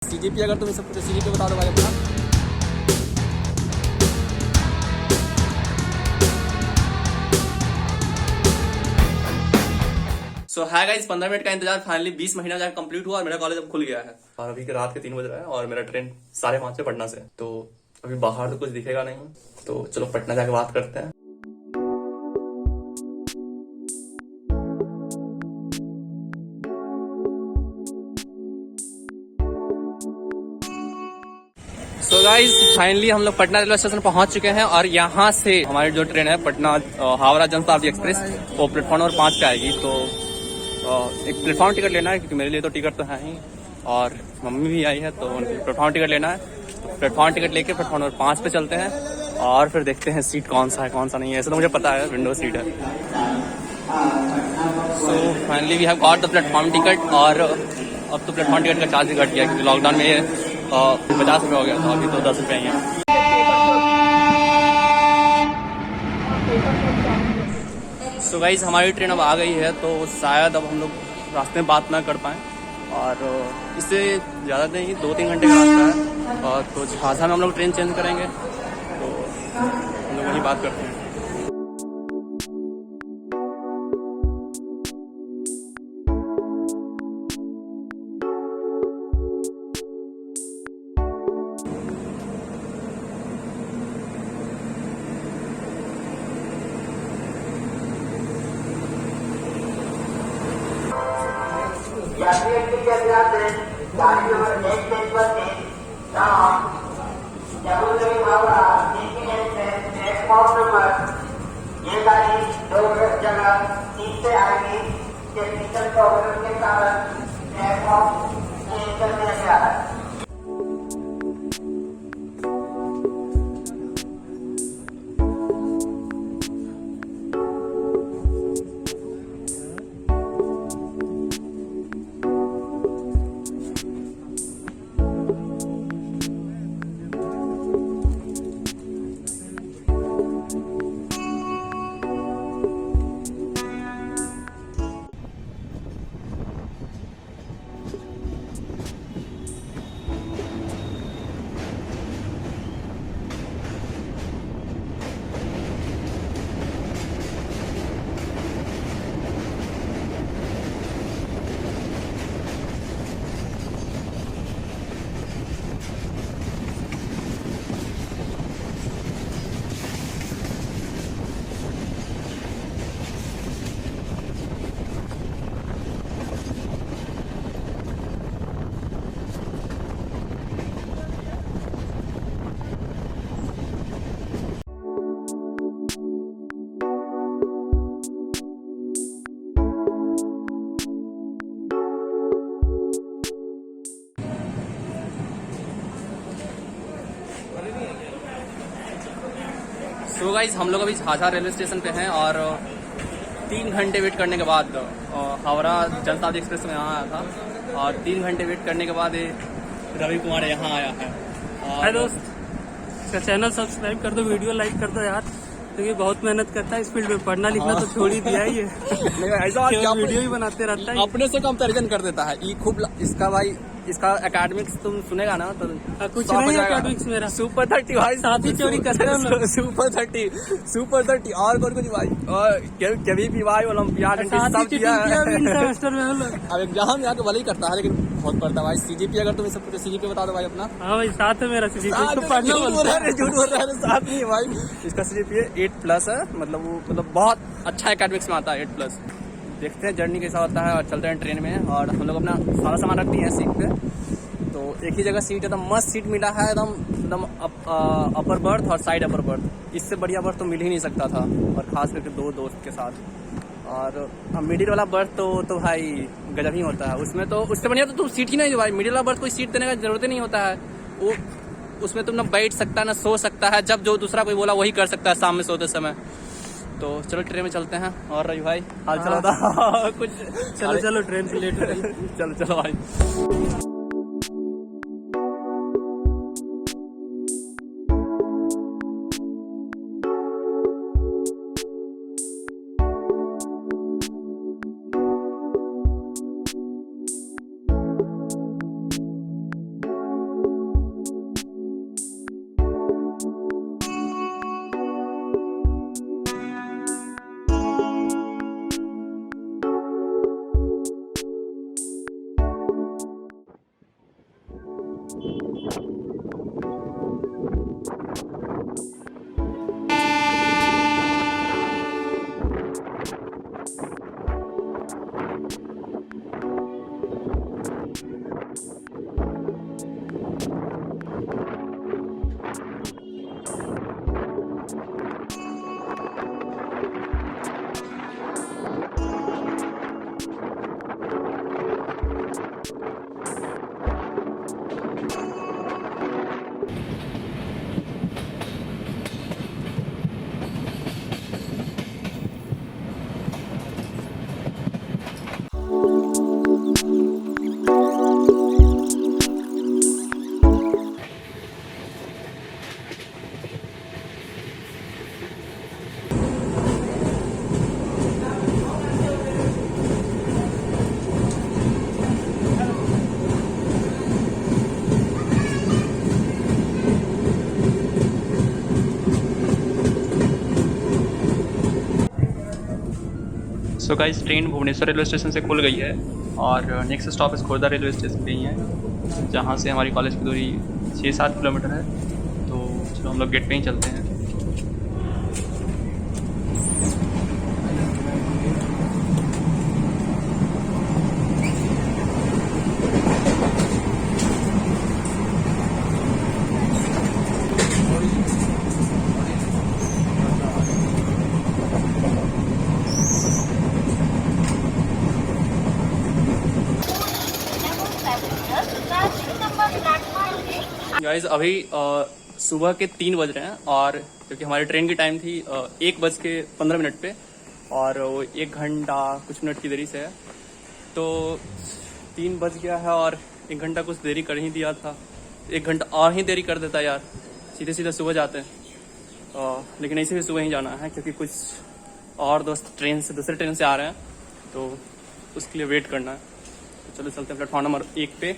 CGP अगर तुम इसे पूछो सीजीपी बता दो भाई अपना। सो है गाइस 15 मिनट का इंतजार फाइनली 20 महीना जाकर कंप्लीट हुआ और मेरा कॉलेज अब खुल गया है। और अभी के रात के 3 बज रहा है और मेरा ट्रेन 5:30 पे पटना से। तो अभी बाहर तो कुछ दिखेगा नहीं, तो चलो पटना जाके बात करते हैं। सो गाइज फाइनली हम लोग पटना रेलवे स्टेशन पहुंच चुके हैं और यहाँ से हमारी जो ट्रेन है पटना हावड़ा जनशताब्दी एक्सप्रेस वो प्लेटफॉर्म नंबर 5 पे आएगी। तो एक प्लेटफॉर्म टिकट लेना है क्योंकि मेरे लिए तो टिकट तो है ही और मम्मी भी आई है तो उनके प्लेटफॉर्म टिकट लेना है। तो प्लेटफॉर्म टिकट लेके प्लेटफॉर्म नंबर 5 पे चलते हैं और फिर देखते हैं सीट कौन सा है कौन सा नहीं है। ऐसे तो मुझे पता है विंडो सीट है। So finally we have got the platform ticket और अब तो प्लेटफॉर्म टिकट का चार्ज भी घट गया क्योंकि लॉकडाउन में ये 50 रुपये हो गया था, अभी तो 10 रुपये ही है। सो गाइस हमारी ट्रेन अब आ गई है तो शायद अब हम लोग रास्ते में बात ना कर पाएँ और इससे ज़्यादा नहीं 2-3 घंटे का रास्ता है और तो झांसा में हम लोग ट्रेन चेंज करेंगे तो हम लोग वहीं बात करते हैं। यात्रियों की जरूरत है गाड़ी number 1 Jabalpur Howrah platform number ये गाड़ी 2 जगह 3 से आएगी। टेक्निकल प्रॉब्लम के कारण प्लेटफॉर्म चेंज कर दिया गया है। सो गाइज हम लोग अभी झाझा रेलवे स्टेशन पे हैं और 3 घंटे वेट करने के बाद हावड़ा जनशताब्दी एक्सप्रेस में यहाँ आया था और 3 घंटे वेट करने के बाद रवि कुमार यहाँ आया है। हाय दोस्त, इसका चैनल सब्सक्राइब कर दो, वीडियो लाइक कर दो यार, क्योंकि बहुत मेहनत करता है इस फील्ड में। पढ़ना लिखना तो छोड़ ही दिया ही है ऐसा वीडियो ही बनाते रहता है। अपने से कंपैरिजन कर देता है ये खूब इसका भाई इसका एकेडमिक्स तुम सुनेगा ना तो कुछ नहीं है एकेडमिक्स मेरा। सुपर 30 भाई साथ ही चोरी करते हैं हम लोग। सुपर 30 और कुछ भाई और कभी भी भाई ओलंपियाड सब किया है। सेमेस्टर में हम लोग अब एग्जाम यहाँ के भले ही करता है लेकिन बहुत पढ़ता है भाई। सीजीपी अगर तुम इसे पूछो सीजीपी बता दो भाई अपना। हाँ भाई साथ है मेरा सीजीपी। झूठ बोल रहा है साथ नहीं है भाई। इसका सीजीपी 8+ है, मतलब बहुत अच्छा एकेडमिक्स में आता है 8+। देखते हैं जर्नी कैसा होता है और चलते हैं ट्रेन में और हम लोग अपना सारा सामान रख दिए हैं सीट पे। तो एक ही जगह सीट एकदम मस्त सीट मिला है, एकदम अपर बर्थ और साइड अपर बर्थ। इससे बढ़िया बर्थ तो मिल ही नहीं सकता था और खास करके 2 दोस्त के साथ। और मिडिल वाला बर्थ तो भाई गजब ही होता है। उसमें तो उससे बढ़िया तो तुम सीट ही नहीं दो भाई। मिडिल वाला बर्थ कोई सीट देने का जरूरत ही नहीं होता है। वो उसमें तुम ना बैठ सकता है ना सो सकता है, जब जो दूसरा कोई बोला वही कर सकता है सामने सोते समय। तो चलो ट्रेन में चलते हैं। और रवि भाई हाल चला था कुछ? चलो ट्रेन से लेट हो गई। चलो भाई। So guys, train Bhubaneswar railway station से खुल गई है और नेक्स्ट स्टॉप इस खोर्धा रेलवे स्टेशन पे ही है, जहाँ से हमारी कॉलेज की दूरी 6-7 किलोमीटर है। तो चलो हम लोग गेट पे ही चलते हैं। गाइज अभी सुबह के 3 बज रहे हैं और क्योंकि हमारी ट्रेन की टाइम थी 1:15 पे और वो 1 घंटा कुछ मिनट की देरी से है, तो 3 बज गया है और 1 घंटा कुछ देरी कर ही दिया था। 1 घंटा और ही देरी कर देता यार, सीधे सीधे सुबह जाते हैं। लेकिन ऐसे भी सुबह ही जाना है क्योंकि कुछ और दोस्त दूसरे ट्रेन से आ रहे हैं, तो उसके लिए वेट करना है। तो चलो चलते हैं प्लेटफॉर्म नंबर 1 पे।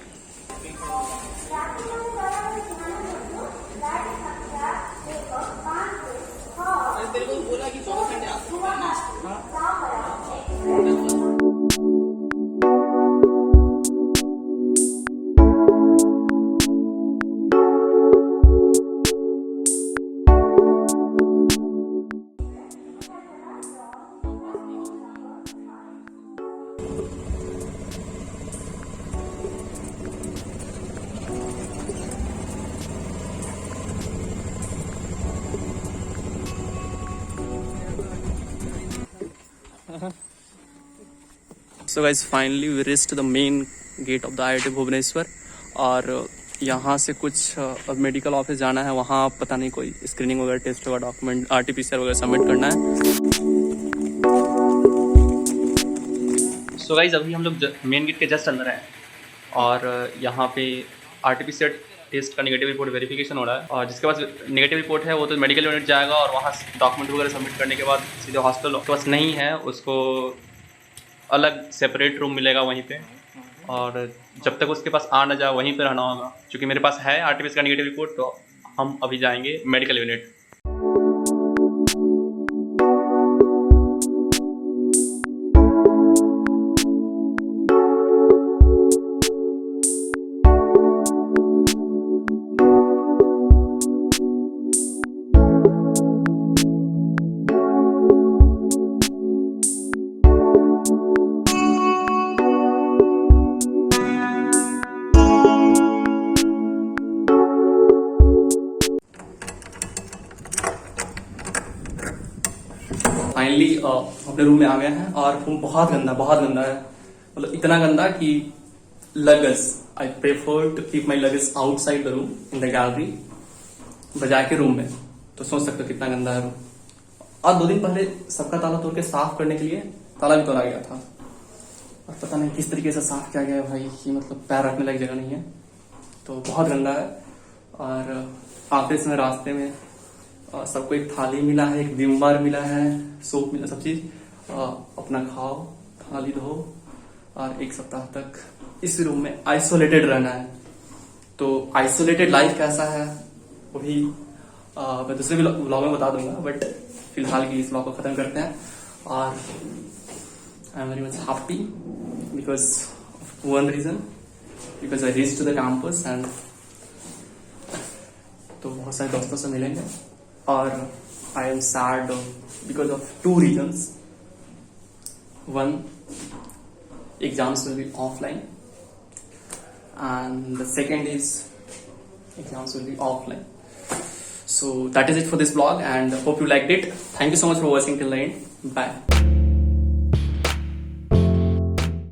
So guys, finally we reached the main gate of the IIT Bhubaneswar और यहाँ से कुछ अब मेडिकल ऑफिस जाना है, वहाँ पता नहीं कोई स्क्रीनिंग वगैरह टेस्ट होगा, डॉक्यूमेंट RT-PCR वगैरह सबमिट करना है। So guys, अभी हम लोग मेन गेट के जस्ट अंदर हैं और यहाँ पे RT-PCR टेस्ट का नेगेटिव रिपोर्ट वेरिफिकेशन हो रहा है और जिसके पास नेगेटिव रिपोर्ट है वो तो मेडिकल यूनिट जाएगा और वहाँ डॉक्यूमेंट वगैरह सबमिट करने के बाद सीधे हॉस्पिटल। के पास नहीं है उसको अलग सेपरेट रूम मिलेगा वहीं पे, और जब तक उसके पास आ ना जाए वहीं पे रहना होगा। क्योंकि मेरे पास है RT-PCR का नेगेटिव रिपोर्ट, तो हम अभी जाएंगे मेडिकल यूनिट। फाइनली अपने रूम में आ गए हैं और रूम बहुत गंदा है, मतलब इतना गंदा कि luggage I prefer to keep my luggage outside the room in the gallery बजाय के रूम में। तो सोच सकते हो कितना गंदा है रूम। और 2 दिन पहले सबका ताला तोड़ के साफ करने के लिए ताला भी तोड़ा गया था और पता नहीं किस तरीके से साफ किया गया है भाई, कि मतलब पैर रखने लायक जगह नहीं है, तो बहुत गंदा है। और आते समय रास्ते में सबको एक थाली मिला है, एक विम बार मिला है, सोप मिला, सब चीज अपना खाओ, थाली धो और 1 सप्ताह तक इस रूम में आइसोलेटेड रहना है। तो आइसोलेटेड लाइफ कैसा है वो भी मैं दूसरे व्लॉग में बता दूंगा, बट फिलहाल की इस व्लॉग को खत्म करते हैं। और I am very much happy because of one reason, because I reach to the campus and बहुत सारे दोस्तों से मिलेंगे और I am sad because of 2 reasons. One, exams will be offline, and the second is exams will be offline. So that is it for this vlog, and hope you liked it. Thank you so much for watching till the end. Bye.